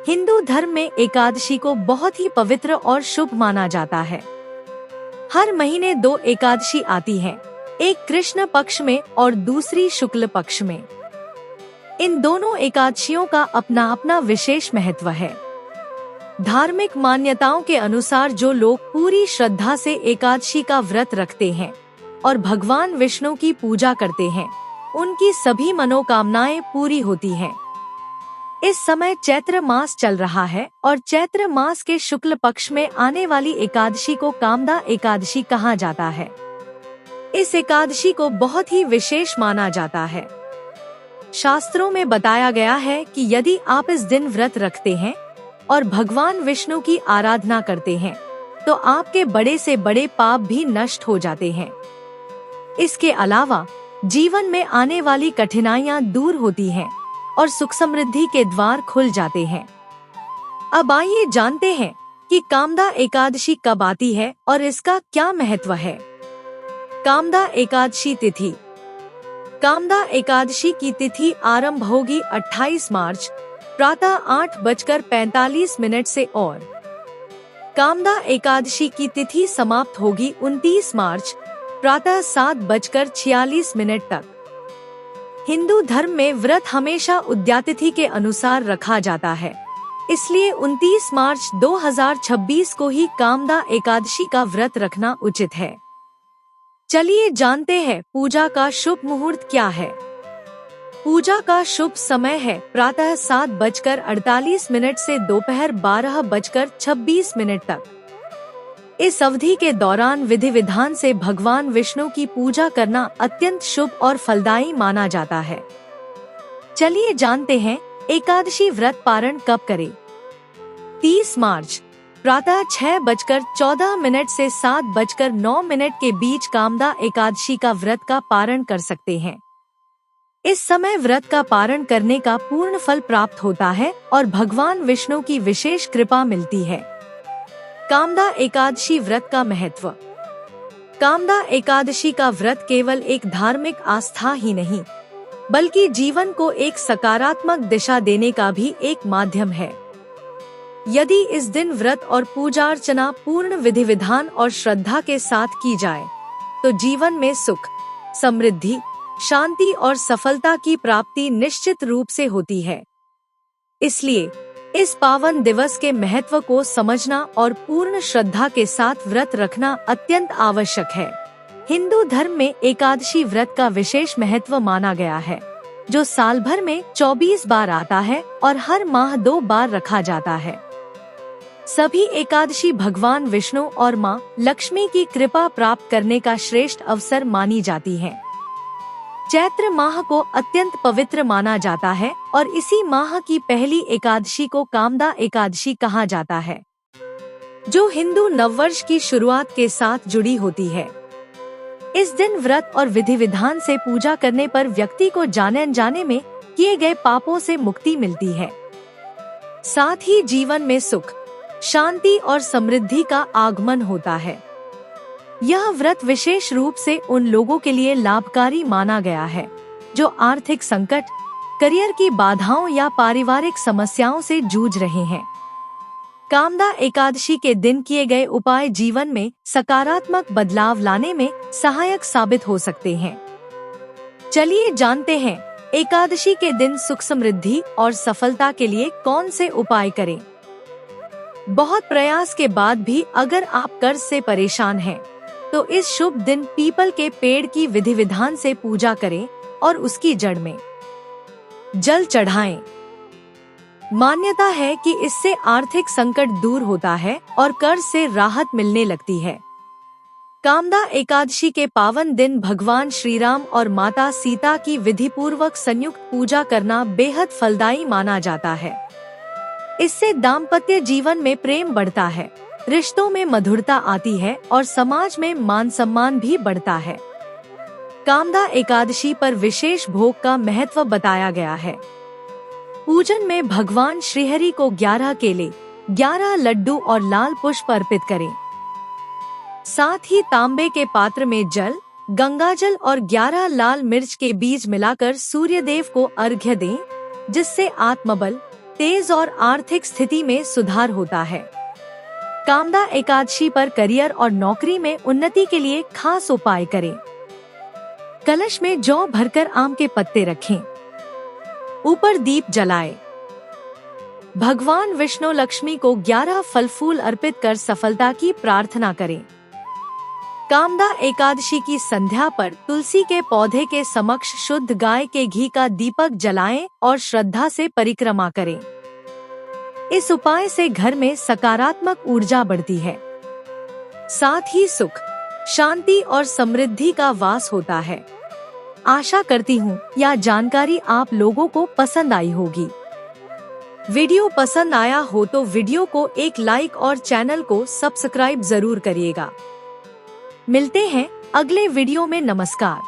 हिंदू धर्म में एकादशी को बहुत ही पवित्र और शुभ माना जाता है। हर महीने 2 एकादशी आती है, एक कृष्ण पक्ष में और दूसरी शुक्ल पक्ष में। इन दोनों एकादशियों का अपना अपना विशेष महत्व है। धार्मिक मान्यताओं के अनुसार जो लोग पूरी श्रद्धा से एकादशी का व्रत रखते हैं और भगवान विष्णु की पूजा करते हैं, उनकी सभी मनोकामनाएं पूरी होती हैं। इस समय चैत्र मास चल रहा है और चैत्र मास के शुक्ल पक्ष में आने वाली एकादशी को कामदा एकादशी कहा जाता है। इस एकादशी को बहुत ही विशेष माना जाता है। शास्त्रों में बताया गया है कि यदि आप इस दिन व्रत रखते हैं और भगवान विष्णु की आराधना करते हैं तो आपके बड़े से बड़े पाप भी नष्ट हो जाते हैं। इसके अलावा जीवन में आने वाली कठिनाइयां दूर होती हैं और सुख समृद्धि के द्वार खुल जाते हैं। अब आइए जानते हैं कि कामदा एकादशी कब आती है और इसका क्या महत्व है। कामदा एकादशी तिथि। कामदा एकादशी की तिथि आरंभ होगी 28 मार्च प्रातः 8:45 से और कामदा एकादशी की तिथि समाप्त होगी 29 मार्च प्रातः 7:46 तक। हिंदू धर्म में व्रत हमेशा उद्यातिथि के अनुसार रखा जाता है, इसलिए 29 मार्च 2026 को ही कामदा एकादशी का व्रत रखना उचित है। चलिए जानते हैं पूजा का शुभ मुहूर्त क्या है। पूजा का शुभ समय है प्रातः 7:48 से दोपहर 12:26 तक। इस अवधि के दौरान विधि विधान से भगवान विष्णु की पूजा करना अत्यंत शुभ और फलदायी माना जाता है। चलिए जानते हैं एकादशी व्रत पारण कब करें। 30 मार्च प्रातः 6:14 से 7:09 के बीच कामदा एकादशी का व्रत का पारण कर सकते हैं। इस समय व्रत का पारण करने का पूर्ण फल प्राप्त होता है और भगवान विष्णु की विशेष कृपा मिलती है। कामदा एकादशी व्रत का महत्व। कामदा एकादशी का व्रत केवल एक धार्मिक आस्था ही नहीं, बल्कि जीवन को एक सकारात्मक दिशा देने का भी एक माध्यम है। यदि इस दिन व्रत और पूजा अर्चना पूर्ण विधि विधान और श्रद्धा के साथ की जाए, तो जीवन में सुख, समृद्धि, शांति और सफलता की प्राप्ति निश्चित रूप से होती है। इसलिए इस पावन दिवस के महत्व को समझना और पूर्ण श्रद्धा के साथ व्रत रखना अत्यंत आवश्यक है। हिंदू धर्म में एकादशी व्रत का विशेष महत्व माना गया है, जो साल भर में 24 बार आता है और हर माह 2 बार रखा जाता है। सभी एकादशी भगवान विष्णु और माँ लक्ष्मी की कृपा प्राप्त करने का श्रेष्ठ अवसर मानी जाती है। चैत्र माह को अत्यंत पवित्र माना जाता है और इसी माह की पहली एकादशी को कामदा एकादशी कहा जाता है, जो हिंदू नववर्ष की शुरुआत के साथ जुड़ी होती है। इस दिन व्रत और विधि विधान से पूजा करने पर व्यक्ति को जाने अनजाने में किए गए पापों से मुक्ति मिलती है। साथ ही जीवन में सुख, शांति और समृद्धि का आगमन होता है। यह व्रत विशेष रूप से उन लोगों के लिए लाभकारी माना गया है जो आर्थिक संकट, करियर की बाधाओं या पारिवारिक समस्याओं से जूझ रहे हैं। कामदा एकादशी के दिन किए गए उपाय जीवन में सकारात्मक बदलाव लाने में सहायक साबित हो सकते हैं। चलिए जानते हैं एकादशी के दिन सुख समृद्धि और सफलता के लिए कौन से उपाय करें। बहुत प्रयास के बाद भी अगर आप कर्ज से परेशान हैं, तो इस शुभ दिन पीपल के पेड़ की विधि विधान से पूजा करें और उसकी जड़ में जल चढ़ाएं। मान्यता है कि इससे आर्थिक संकट दूर होता है और कर्ज से राहत मिलने लगती है। कामदा एकादशी के पावन दिन भगवान श्री राम और माता सीता की विधि पूर्वक संयुक्त पूजा करना बेहद फलदायी माना जाता है। इससे दाम्पत्य जीवन में प्रेम बढ़ता है, रिश्तों में मधुरता आती है और समाज में मान सम्मान भी बढ़ता है। कामदा एकादशी पर विशेष भोग का महत्व बताया गया है। पूजन में भगवान श्रीहरि को 11 केले, 11 लड्डू और लाल पुष्प अर्पित करें। साथ ही तांबे के पात्र में जल, गंगाजल और 11 लाल मिर्च के बीज मिलाकर सूर्य देव को अर्घ्य दें, जिससे आत्मबल, तेज और आर्थिक स्थिति में सुधार होता है। कामदा एकादशी पर करियर और नौकरी में उन्नति के लिए खास उपाय करें। कलश में जौ भरकर आम के पत्ते रखें। ऊपर दीप जलाएं। भगवान विष्णु लक्ष्मी को 11 फल फूल अर्पित कर सफलता की प्रार्थना करें। कामदा एकादशी की संध्या पर तुलसी के पौधे के समक्ष शुद्ध गाय के घी का दीपक जलाएं और श्रद्धा से परिक्रमा करें। इस उपाय से घर में सकारात्मक ऊर्जा बढ़ती है, साथ ही सुख, शांति और समृद्धि का वास होता है। आशा करती हूँ यह जानकारी आप लोगों को पसंद आई होगी। वीडियो पसंद आया हो तो वीडियो को एक लाइक और चैनल को सब्सक्राइब जरूर करिएगा। मिलते हैं अगले वीडियो में। नमस्कार।